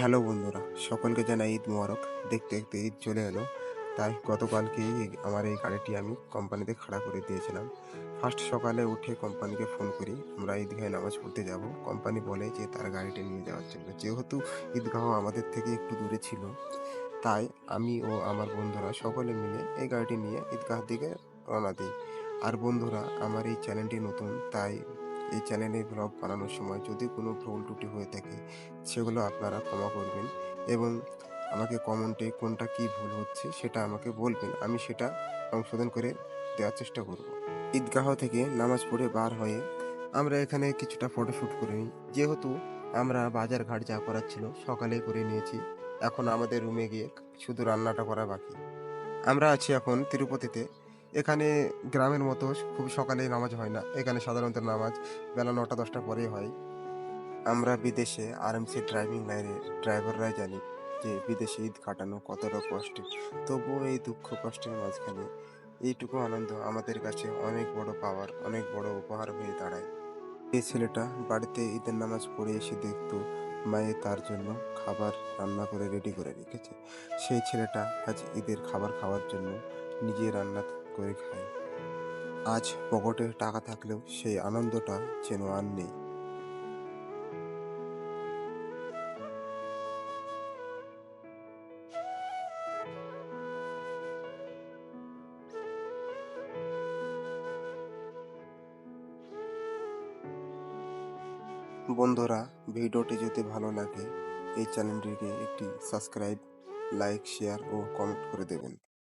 Hello বন্ধুরা, সকলকে জানাই ঈদ মোবারক। দেখতে দেখতে ঈদ চলে এলো, তাই গতকালকেই আমার এই গাড়িটি আমি কোম্পানিতে খাড়া করে দিয়েছিলাম। ফার্স্ট সকালে উঠে কোম্পানিকে ফোন করি, আমরা ঈদগাহে নামাজ পড়তে যাব। কোম্পানি বলে যে তার গাড়িটি নিয়ে যাওয়ার জন্য, যেহেতু ঈদগাহ আমাদের থেকে একটু দূরে ছিল, তাই আমি ও আমার বন্ধুরা সকলে মিলে এই গাড়িটি নিয়ে ঈদগাহ দিকে রওনা দিই। আর বন্ধুরা, আমার এই চ্যানেলটি নতুন, তাই এই চ্যানেলে ব্লগ বানানোর সময় যদি কোনো ভুল ত্রুটি হয়ে থাকে সেগুলো আপনারা ক্ষমা করবেন, এবং আমাকে কমেন্টে কোনটা কি ভুল হচ্ছে সেটা আমাকে বলবেন, আমি সেটা সংশোধন করে দেওয়ার চেষ্টা করব। ঈদগাহ থেকে নামাজ পড়ে বার হয়ে আমরা এখানে কিছুটা ফটোশ্যুট করে নিই। যেহেতু আমরা বাজার ঘাট যা করার ছিল সকালেই করে নিয়েছি, এখন আমাদের রুমে গিয়ে শুধু রান্নাটা করা বাকি। আমরা আছি এখন তিরুপতিতে। এখানে গ্রামের মতো খুব সকালে নামাজ হয় না, এখানে সাধারণত নামাজ বেলা ৯টা ১০টা পরেই হয়। আমরা বিদেশে আরএমসি ড্রাইভিং লাইনের ড্রাইভাররাই জানি যে বিদেশে ঈদ কাটানো কতটা কষ্টের। তবুও এই দুঃখ কষ্টের মাঝখানে এইটুকু আনন্দ আমাদের কাছে অনেক বড় পাওয়ার, অনেক বড় উপহার হয়ে দাঁড়ায়। যে ছেলেটা বাড়িতে ঈদের নামাজ পড়ে এসে দেখতো মায়ে তার জন্য খাবার রান্না করে রেডি করে রেখেছে, সেই ছেলেটা আজ ঈদের খাবার খাওয়ার জন্য নিজে রান্না করে খায়। আজ পকেটে টাকা থাকলেও সেই আনন্দটা যেন আর নেই। বন্ধুরা, ভিডিওটি যদি ভালো লাগে এই চ্যানেলটিকে একটি সাবস্ক্রাইব, লাইক, শেয়ার ও কমেন্ট করে দেবেন।